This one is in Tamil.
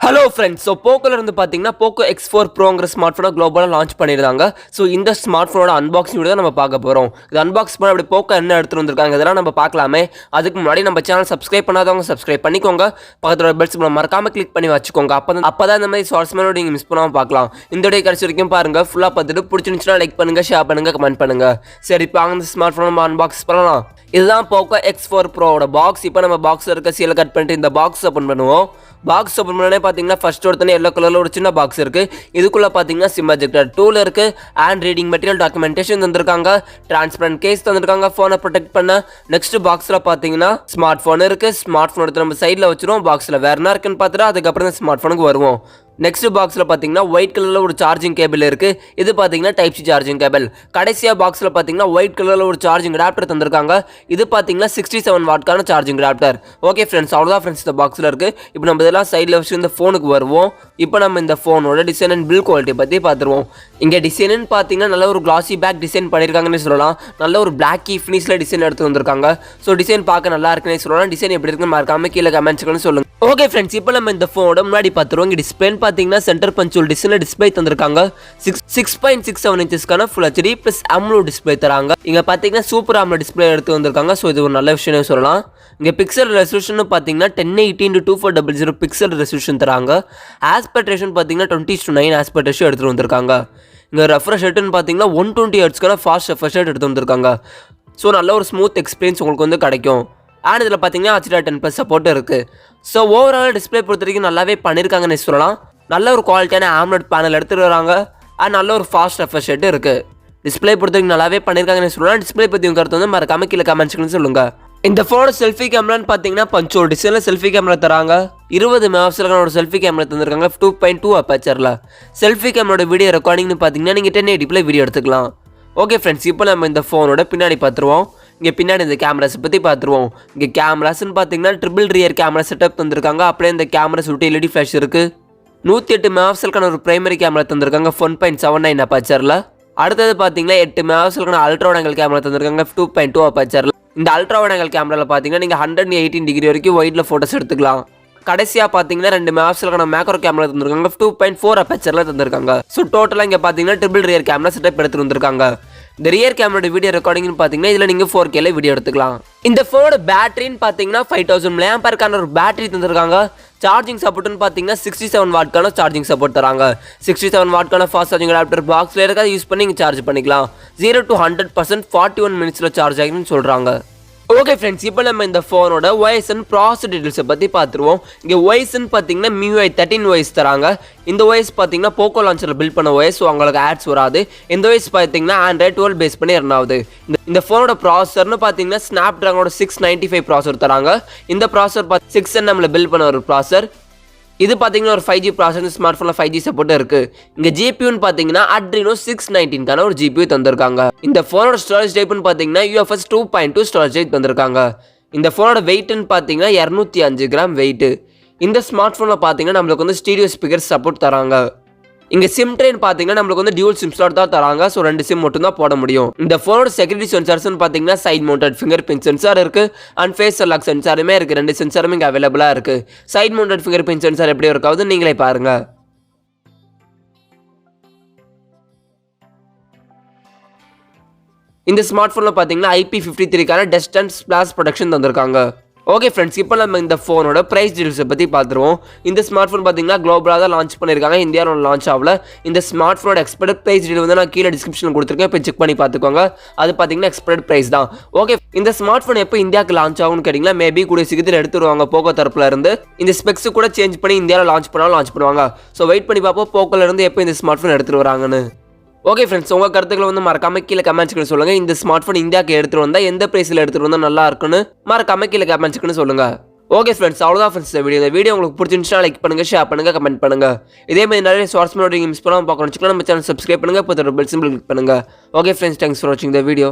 Hello friends, so Poco இருந்து பாத்தீங்கன்னா Poco X4 Proங்கிற ஸ்மார்ட்ஃபோனை குளோபலா லான்ச் பண்ணிருக்காங்க. சோ இந்த ஸ்மார்ட்ஃபோனோட அன்பாக்சிங் வீடியோ தான் நம்ம பார்க்க போறோம். இது அன்பாக்ஸ் பண்ண அப்படி Poco என்ன எடுத்துட்டு வந்திருக்காங்க இதெல்லாம் நம்ம பார்க்கலாமே. அதுக்கு முன்னாடி நம்ம சேனல் சப்ஸ்கிரைப் பண்ணாதவங்க சப்ஸ்கிரைப் பண்ணிக்கோங்க. பக்கத்துல பெல் சிம்பல் மறக்காம கிளிக் பண்ணி வச்சுக்கோங்க. அப்பதான் இந்த மாதிரி ஷார்ட்ஸ் மேல நீங்க மிஸ் பண்ணாம பார்க்கலாம். இந்த வீடியோ கடைசி வரைக்கும் பாருங்க. ஃபுல்லா பார்த்துட்டு பிடிச்சிருந்துச்சுனா லைக் பண்ணுங்க, ஷேர் பண்ணுங்க, கமெண்ட் பண்ணுங்க. சரி இப்போ அந்த ஸ்மார்ட்ஃபோனை நம்ம அன்பாக்ஸ் பண்ணலாம். இதுதான் Poco X4 Proவோட பாக்ஸ். இப்போ நம்ம பாக்ஸ்ல இருக்க சீலை கட் பண்ணிட்டு இந்த பாக்ஸ் ஓபன் பண்ணுவோம். பாக்ஸ் ஓபன் பண்ணனே பாத்தீங்கன்னா ஃபர்ஸ்ட் ஒருத்தனே yellow கலர்ல ஒரு சின்ன பாக்ஸ் இருக்கு. இதுக்குள்ள பாத்தீங்கன்னா சிம் எஜெக்டர் டூல் இருக்கு, ஹேண்ட் ரீடிங் மெட்டீரியல் டாக்குமெண்டேஷன் தந்திருக்காங்க, டிரான்ஸ்பரண்ட் கேஸ் தந்திருக்காங்க போனை ப்ரொடெக்ட் பண்ண. நெக்ஸ்ட் பாக்ஸ்ல பாத்தீங்கன்னா ஸ்மார்ட் போன் இருக்கு. ஸ்மார்ட் போன் எடுத்து நம்ம சைடுல வச்சிருவோம். பாக்ஸ்ல வேற என்ன இருக்குன்னு பார்த்துட்டு அதுக்கப்புறம் ஸ்மார்ட் போனுக்கு வருவோம். நெக்ஸ்ட் பாக்ஸ்ல பாத்தீங்கன்னா ஒயிட் கலர்ல ஒரு சார்ஜிங் கேபிள் இருக்கு. இது பாத்தீங்கன்னா டைப் சி சார்ஜிங் கேபிள். கடைசியா பாக்ஸ்ல பாத்தீங்கன்னா ஒயிட் கலர்ல ஒரு சார்ஜிங் அடாப்டர் தந்திருக்காங்க. இது பாத்தீங்கன்னா 67 வாட்கான சார்ஜிங் அடாப்டர். ஓகே ஃப்ரெண்ட்ஸ், அவ்வளவுதான் ஃப்ரெண்ட்ஸ் இந்த பாக்ஸ்ல இருக்கு. இப்போ நம்ம இதெல்லாம் சைடுல வச்சு இந்த போனுக்கு வருவோம். இப்போ நம்ம இந்த போனோட டிசைன் அண்ட் பில்ட் குவாலிட்டி பத்தி பார்த்துருவோம். இங்க டிசைன் பாத்தீங்கன்னா நல்ல ஒரு கிளாசி பேக் டிசைன் பண்ணிருக்காங்கன்னு சொல்லலாம். நல்ல ஒரு பிளாக் கீ ஃபினிஷ்ல டிசைன் எடுத்து வந்திருக்காங்க. ஸோ டிசைன் பார்க்க நல்லா இருக்குன்னு சொல்லலாம். டிசைன் எப்படி இருக்குன்னு மறக்காம கீழே கமெண்ட்ஸ்னு சொல்லுங்க. ஓகே ஃப்ரெண்ட்ஸ், இப்போ நம்ம இந்த போனோட முன்னாடி பார்த்துருவோம். இங்க டிஸ்பிளே பாத்தீங்கன்னா சென்டர் பஞ்சுவல் டிஸ்பிளே தந்திருக்காங்க. 6.67 இன்ச்சஸ்க்கான full HD plus AMOLED display தராங்க. இங்க பாத்தீங்கன்னா சூப்பர் AMOLED டிஸ்பிளே எடுத்து வந்திருக்காங்க. ஸோ இது ஒரு நல்ல விஷயம் சொல்லலாம். இங்க பிக்சல் ரெசல்யூஷன் பாத்தீங்கன்னா 1080x2400 பிக்சல் ரெசல்யூஷன் தராங்க. ஆஸ்பெக்ட் ரேஷியோ பாத்தீங்கன்னா 20:9 ஆஸ்பெக்ட் ரேஷியோ எடுத்து வந்திருக்காங்க. இங்க ரெஃப்ரெஷ் ரேட்னு பாத்தீங்கன்னா 120 ஹெர்ட்ஸ்க்கான ஃபாஸ்ட் ரெஃப்ரெஷ் ரேட் எடுத்து வந்திருக்காங்க. ஸோ நல்ல ஒரு ஸ்மூத் எக்ஸ்பீரியன்ஸ் உங்களுக்கு வந்து கிடைக்கும். அண்ட் இதில் பார்த்தீங்கன்னா HDR10+ சப்போர்ட் இருக்குது. ஸோ ஓவரால் டிஸ்பிளே பொறுத்த வரைக்கும் நல்லாவே பண்ணியிருக்காங்கன்னு சொல்லலாம். நல்ல ஒரு குவாலிட்டியான AMOLED பேனல் எடுத்துகிட்டு வராங்க. அண்ட் நல்ல ஒரு ஃபாஸ்ட் ரெஃப்ரெஷ் ரேட் இருக்குது. டிஸ்பிளே பொறுத்த வரைக்கும் நல்லாவே பண்ணியிருக்காங்கன்னு சொல்லலாம். டிஸ்பிளே பற்றி உங்கள் கருத்து வந்து மறக்காம கீழே கமெண்ட்ஸ்னு சொல்லுங்கள். இந்த ஃபோனோட செல்ஃபி கேமரான்னு பார்த்தீங்கன்னா பஞ்சோல் டிசைனில் செல்ஃபி கேமரா தராங்க. 20 மெகாபிக்சலுக்கான ஒரு செல்ஃபி கேமரா தந்திருக்காங்க 2.2 அப்பேச்சரில். செல்ஃபி கேமரோட வீடியோ ரெக்கார்டிங்னு பார்த்தீங்கன்னா நீங்கள் 1080p வீடியோ எடுத்துக்கலாம். ஓகே ஃப்ரெண்ட்ஸ், இப்போ நம்ம இந்த ஃபோனோட பின்னாடி பார்த்துருவோம். இங்கே பின்னாடி இந்த கேமராஸ் பற்றி பார்த்துருவோம். இங்கே கேமராஸ்ன்னு பார்த்தீங்கன்னா ட்ரிபிள் ரியர் கேமரா செட்டப் தந்திருக்காங்க. அப்படியே இந்த கேமரா சுட்டி LED ஃப்ளாஷ் இருக்குது. 108 மெகாபிக்சலுக்கான ஒரு பிரைமரி கேமரா தந்திருக்காங்க 1.79 அப்பேச்சரில். அடுத்தது பார்த்தீங்கன்னா 8 மெகாபிக்சலுக்கான அல்ட்ரா வைட் ஆங்கிள் கேமரா தந்திருக்காங்க 2.2 அப்பேச்சரில். இந்த அல்ட்ரா வைட் ஆங்கிள் கேமராவில் பார்த்தீங்கன்னா நீங்கள் 118 டிகிரி வரைக்கும் ஒயிட்ல ஃபோட்டோஸ் எடுத்துக்கலாம். கடைசியாக பார்த்தீங்கன்னா 2 மெகாபிக்சலுக்கான மேக்ரோ கேமரா தந்திருக்காங்க 2.4 அப்பேச்சரில் தந்திருக்காங்க. ஸோ டோட்டலாக இங்கே பார்த்தீங்கன்னா ட்ரிபிள் ரியர் கேமரா செட்டப் எடுத்துட்டு வந்திருக்காங்க. இந்த ரியர் கேமரோட வீடியோ ரெக்கார்டிங்னு பார்த்தீங்கன்னா இதில் நீங்கள் 4Kல வீடியோ எடுத்துக்கலாம். இந்த ஃபோனோட பேட்டரின்னு பார்த்தீங்கன்னா 5000 mAh ஒரு பேட்டரி தந்திருக்காங்க. சார்ஜிங் சப்போர்ட்னு பார்த்தீங்கன்னா 67 வாட்கான சார்ஜிங் சப்போர்ட் தராங்க. 67 வாட்கான ஃபாஸ்ட் சார்ஜிங் அடாப்டர் பாக்ஸில் இருக்காது, யூஸ் பண்ணி நீங்கள் சார்ஜ் பண்ணிக்கலாம். 0 to 100% 41 மினிட்ஸில் சார்ஜ் ஆகிடுன்னு சொல்கிறாங்க. ஓகே ஃப்ரெண்ட்ஸ், இப்போ நம்ம இந்த ஃபோனோட OS அண்ட் ப்ராசஸர் டீட்டெயில்ஸை பற்றி பார்த்துருவோம். இங்கே OSன்னு பார்த்தீங்கன்னா MIUI 13 OS தராங்க. இந்த OS பார்த்தீங்கன்னா போக்கோ லான்ச்சரில் பில்ட் பண்ண OS, ஸோ உங்களுக்கு ஆட்ஸ் வராது. இந்த OS பார்த்தீங்கன்னா Android 12 பேஸ் பண்ணி ரன் ஆகுது. இந்த ஃபோனோட ப்ராசஸர்னு பார்த்தீங்கன்னா ஸ்னாப்ட்ராகனோட 695 ப்ராசஸர் தராங்க. இந்த ப்ராசஸர் 6nmல பில்ட் பண்ண ஒரு ப்ராசஸர். இது பார்த்தீங்கன்னா ஒரு 5G ப்ராசஸர். ஸ்மார்ட் ஃபோனில் 5G சப்போர்ட் இருக்குது. இங்கே GPUன்னு பார்த்தீங்கன்னா Adreno 619 ஒரு GPU தந்திருக்காங்க. இந்த ஃபோனோட ஸ்டோரேஜ் டைப்னு பார்த்தீங்கன்னா UFS 2.2 ஸ்டோரேஜ் டைப் தந்திருக்காங்க. இந்த ஃபோனோட வெயிட்னு பார்த்தீங்கன்னா 205 கிராம் வெயிட்டு. இந்த ஸ்மார்ட் ஃபோனில் பார்த்தீங்கன்னா நம்மளுக்கு வந்து ஸ்டீரியோ ஸ்பீக்கர் சப்போர்ட் தராங்க. இங்கே சிம் ட்ரெயின் பார்த்தீங்கன்னா நம்மளுக்கு வந்து டியூல் சிம் ஸ்லாட் தான் தராங்க. ஸோ 2 சிம் மட்டும் தான் போட முடியும். இந்த ஃபோனோட செக்யூரிட்டி சென்சார்ஸ்னு பார்த்தீங்கன்னா side mounted fingerprint sensor இருக்கு. அண்ட் ஃபேஸ் அன்லாக் சென்சாருமே இருக்கு. 2 சென்சாருமே இங்கே அவைலபிளாக இருக்கு. Side mounted fingerprint sensor எப்படி இருக்காது நீங்களே பாருங்க. இந்த ஸ்மார்ட் ஃபோனில் பார்த்தீங்கன்னா IP53க்கான டஸ்ட் அண்ட் ஸ்பிளாஷ் ப்ரொடெக்ஷன் தந்திருக்காங்க. ஓகே ஃப்ரெண்ட்ஸ், இப்போ நம்ம இந்த ஃபோனோட ப்ரைஸ் டீடைல்ஸை பற்றி பார்த்துருவோம். இந்த ஸ்மார்ட் ஃபோன் பார்த்தீங்கன்னா குளோபலாக தான் லான்ச் பண்ணியிருக்காங்க. இந்தியாவில் லான்ச் ஆகல. இந்த ஸ்மார்ட் ஃபோனோட எக்ஸ்பெக்டட் ப்ரைஸ் டீடைல் வந்து நான் கீழே டிஸ்கிரிப்ஷனில் கொடுத்துருக்கேன். இப்போ செக் பண்ணி பார்த்துக்கோங்க. அது பார்த்தீங்கன்னா எக்ஸ்பெக்டட் ப்ரைஸ் தான். ஓகே, இந்த ஸ்மார்ட் ஃபோன் எப்போ இந்தியாவுக்கு லான்ச் ஆகும்னு கேட்டிங்கன்னா மேபி கூட சீக்கிரத்தில் எடுத்துருவாங்க போக்கோ தரப்புல இருந்து. இந்த ஸ்பெக்ஸ் கூட சேஞ்ச் பண்ணி இந்தியாவில் லான்ச் பண்ணுவாங்க. ஸோ வெயிட் பண்ணி பார்ப்போம் போக்கோல இருந்து எப்போ இந்த ஸ்மார்ட் ஃபோன் எடுத்துட்டு வராங்கன்னு. ஓகே ஃப்ரெண்ட்ஸ், உங்கள் கருத்துக்களை வந்து மறக்காம கீழே கமெண்ட்ஸ்க்கு சொல்லுங்கள். இந்த ஸ்மார்ட் ஃபோன் இந்தியாவுக்கு எடுத்துகிட்டு வந்தால் எந்த ப்ரைஸில் எடுத்துகிட்டு வந்தால் நல்லா இருக்குன்னு மறக்காம கீழே கமெண்ட்ஸ்க்கு சொல்லுங்கள். ஓகே ஃப்ரெண்ட்ஸ், அவ்வளோதான் ஃப்ரெண்ட்ஸ் இந்த வீடியோ உங்களுக்கு பிடிச்சிருந்துச்சுன்னா லைக் பண்ணுங்கள், ஷேர் பண்ணுங்கள், கமெண்ட் பண்ணுங்கள். இதே மாதிரி நிறைய ஷார்ட்ஸ் நீங்கள் மிஸ் பண்ணாமல் பார்க்கணும் நம்ம சேனல் சப்ஸ்கிரைப் பண்ணுங்கள். இப்போ பெல் சிம்பிள் கிளிக் பண்ணுங்கள். ஓகே ஃப்ரெண்ட்ஸ், தேங்க்ஸ் ஃபார் வாட்சிங் த வீடியோ.